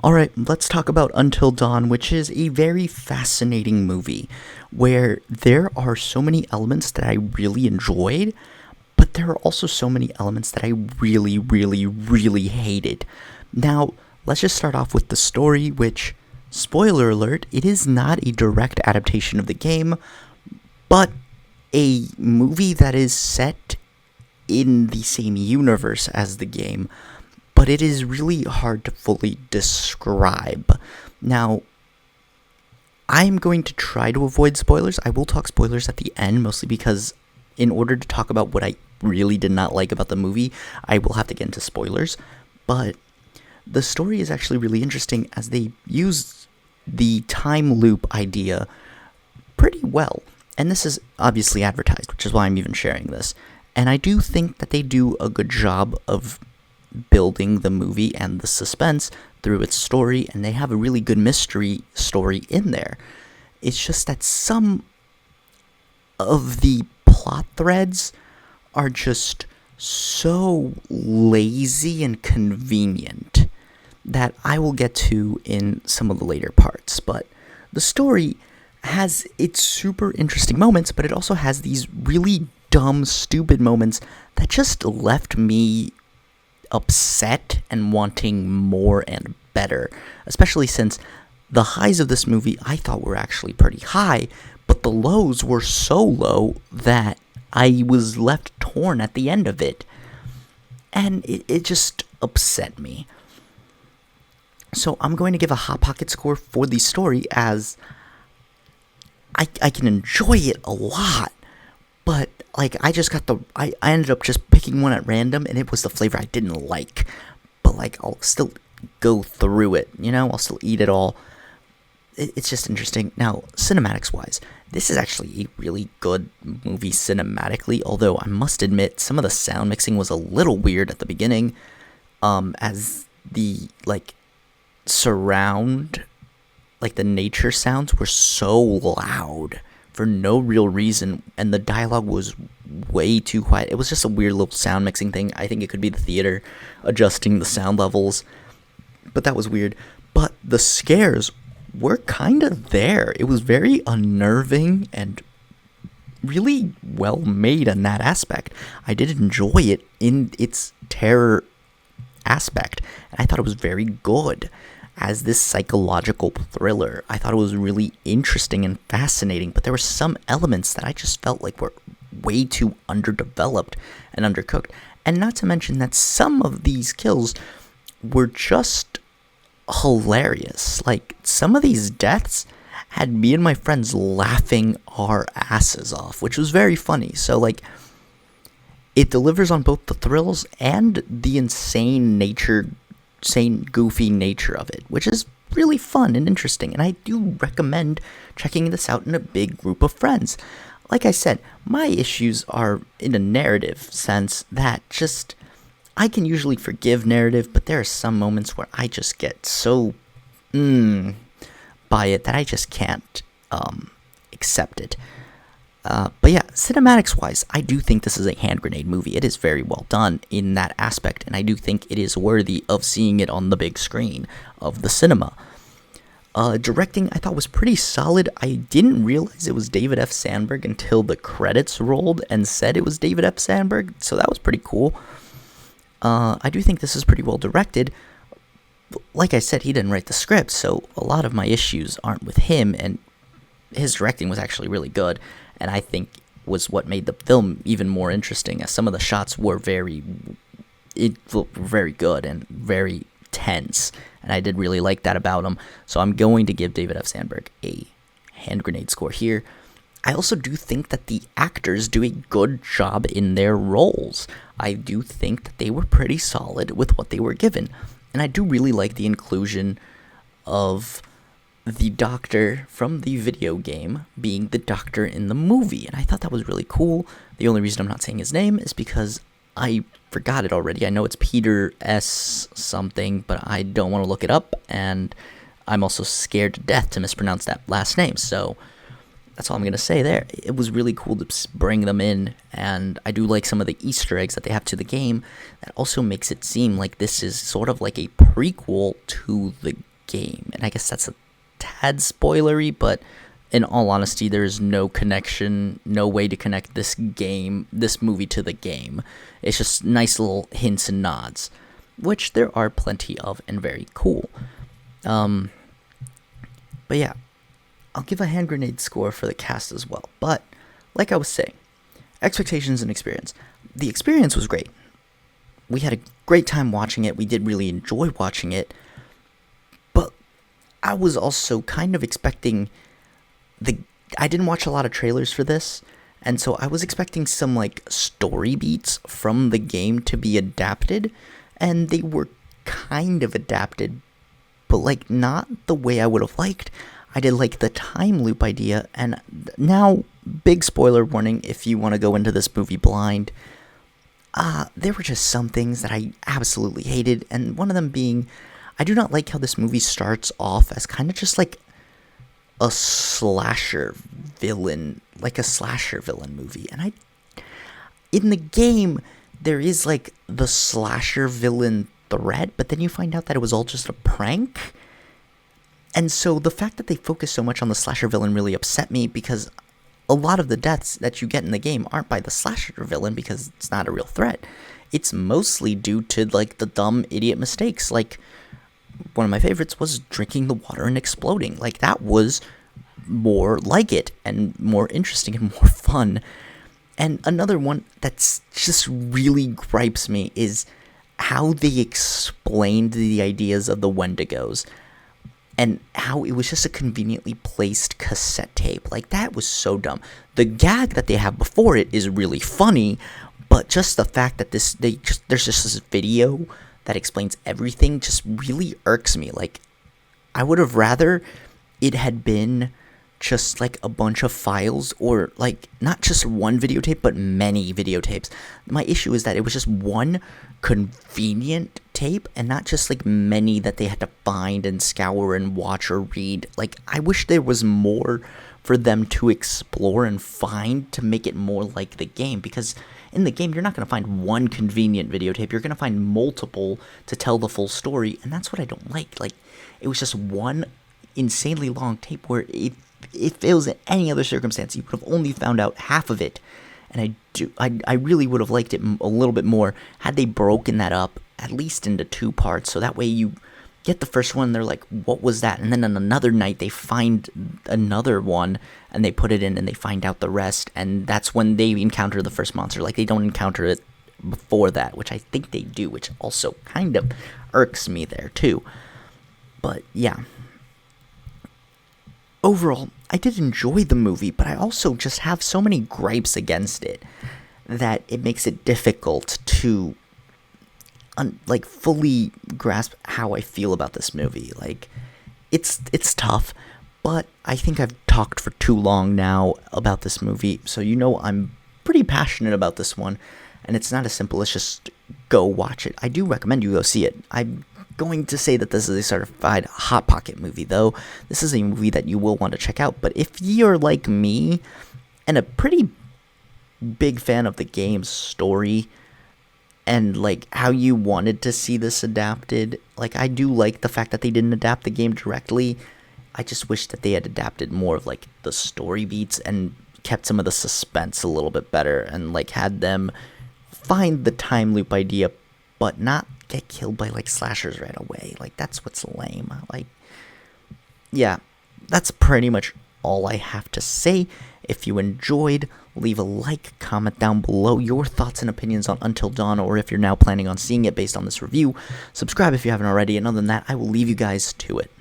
Alright, let's talk about Until Dawn, which is a very fascinating movie where there are so many elements that I really enjoyed, but there are also so many elements that I really, really, really hated. Now, let's just start off with the story, which, spoiler alert, it is not a direct adaptation of the game, but a movie that is set in the same universe as the game, but it is really hard to fully describe. Now, I'm going to try to avoid spoilers. I will talk spoilers at the end, mostly because in order to talk about what I really did not like about the movie, I will have to get into spoilers. But the story is actually really interesting as they use the time loop idea pretty well. And this is obviously advertised, which is why I'm even sharing this. And I do think that they do a good job of building the movie and the suspense through its story, and they have a really good mystery story in there. It's just that some of the plot threads are just so lazy and convenient that I will get to in some of the later parts. But the story has its super interesting moments, but it also has these really dumb, stupid moments that just left me upset and wanting more and better, especially since the highs of this movie I thought were actually pretty high, but the lows were so low that I was left torn at the end of it, and it just upset me. So I'm going to give a Hot Pocket score for the story, as I can enjoy it a lot, but like I ended up just picking one at random, and it was the flavor I didn't like. But like I'll still go through it, I'll still eat it all. It's just interesting. Now, cinematics wise, this is actually a really good movie cinematically, although I must admit some of the sound mixing was a little weird at the beginning, as the surround, the nature sounds were so loud for no real reason, and the dialogue was way too quiet. It was just a weird little sound mixing thing. I think it could be the theater adjusting the sound levels, but that was weird. But the scares were kind of there. It was very unnerving and really well made in that aspect. I did enjoy it in its terror aspect, and I thought it was very good as this psychological thriller. I thought it was really interesting and fascinating, but there were some elements that I just felt like were way too underdeveloped and undercooked. And not to mention that some of these kills were just hilarious. Like, some of these deaths had me and my friends laughing our asses off, which was very funny. So, it delivers on both the thrills and the insane, goofy nature of it, which is really fun and interesting, and I do recommend checking this out in a big group of friends. Like I said, my issues are in a narrative sense that just, I can usually forgive narrative, but there are some moments where I just get so by it that I just can't accept it. But yeah, cinematics-wise, I do think this is a hand grenade movie. It is very well done in that aspect, and I do think it is worthy of seeing it on the big screen of the cinema. Directing, I thought, was pretty solid. I didn't realize it was David F. Sandberg until the credits rolled and said it was David F. Sandberg, so that was pretty cool. I do think this is pretty well directed. Like I said, he didn't write the script, so a lot of my issues aren't with him, and his directing was actually really good, and I think was what made the film even more interesting, as some of the shots were very good and very tense, and I did really like that about him. So I'm going to give David F. Sandberg a hand grenade score here. I also do think that the actors do a good job in their roles. I do think that they were pretty solid with what they were given, and I do really like the inclusion of the doctor from the video game being the doctor in the movie, and I thought that was really cool. The only reason I'm not saying his name is because I forgot it already. I know it's Peter S. something, but I don't want to look it up, and I'm also scared to death to mispronounce that last name, so that's all I'm going to say there. It was really cool to bring them in, and I do like some of the Easter eggs that they have to the game. That also makes it seem like this is sort of like a prequel to the game. And I guess that's a tad spoilery, but in all honesty, there is no connection, no way to connect this movie to the game. It's just nice little hints and nods, which there are plenty of and very cool. But yeah, I'll give a hand grenade score for the cast as well. But like I was saying, expectations and experience. The experience was great. We had a great time watching it. We did really enjoy watching it. But I was also kind of expecting I didn't watch a lot of trailers for this, and so I was expecting some like story beats from the game to be adapted, and they were kind of adapted, but like not the way I would have liked. I did like the time loop idea, and now, big spoiler warning if you want to go into this movie blind, there were just some things that I absolutely hated, and one of them being, I do not like how this movie starts off as kind of just like a slasher villain movie. And in the game, there is like the slasher villain threat, but then you find out that it was all just a prank. And so the fact that they focus so much on the slasher villain really upset me, because a lot of the deaths that you get in the game aren't by the slasher villain because it's not a real threat. It's mostly due to like the dumb idiot mistakes. Like, one of my favorites was drinking the water and exploding. Like, that was more like it and more interesting and more fun. And another one that's just really gripes me is how they explained the ideas of the Wendigos and how it was just a conveniently placed cassette tape. Like, that was so dumb. The gag that they have before it is really funny, but just the fact that there's just this video that explains everything just really irks me. Like, I would have rather it had been just like a bunch of files, or like not just one videotape but many videotapes. My issue is that it was just one convenient tape and not just like many that they had to find and scour and watch or read. Like, I wish there was more for them to explore and find to make it more like the game, because in the game, you're not going to find one convenient videotape. You're going to find multiple to tell the full story, and that's what I don't like. Like, it was just one insanely long tape where if it was in any other circumstance, you would have only found out half of it. And I really would have liked it a little bit more had they broken that up at least into two parts, so that way you get the first one, they're like, what was that? And then on another night, they find another one, and they put it in, and they find out the rest, and that's when they encounter the first monster. Like, they don't encounter it before that, which I think they do, which also kind of irks me there, too. But, yeah. Overall, I did enjoy the movie, but I also just have so many gripes against it that it makes it difficult to fully grasp how I feel about this movie. Like, it's tough, but I think I've talked for too long now about this movie, so I'm pretty passionate about this one, and it's not as simple as just go watch it. I do recommend you go see it. I'm going to say that this is a certified Hot Pocket movie, though. This is a movie that you will want to check out, but if you're like me and a pretty big fan of the game's story and like how you wanted to see this adapted, like, I do like the fact that they didn't adapt the game directly. I just wish that they had adapted more of like the story beats and kept some of the suspense a little bit better, and like had them find the time loop idea but not get killed by like slashers right away. Like, that's what's lame. Like, yeah, that's pretty much all I have to say. If you enjoyed, leave a like, comment down below your thoughts and opinions on Until Dawn, or if you're now planning on seeing it based on this review. Subscribe if you haven't already, and other than that, I will leave you guys to it.